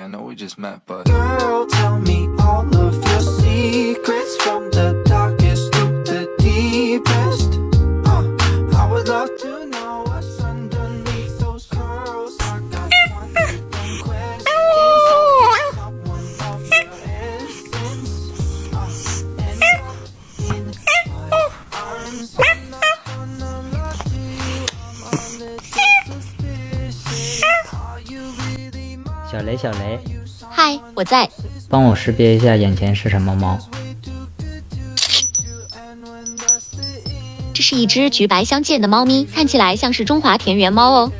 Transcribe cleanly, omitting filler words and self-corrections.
I know we just met, but Girl, tell me all of your secrets from the darkest to the deepest. I would love to know what's underneath those curls. I got 1,000 questions. Someone of your essence. And in my arms, I'm not gonna lie to you. I'm a little suspicious. Are you really mine? 小雷，小雷，嗨，我在。帮我识别一下眼前是什么猫？这是一只橘白相间的猫咪，看起来像是中华田园猫哦。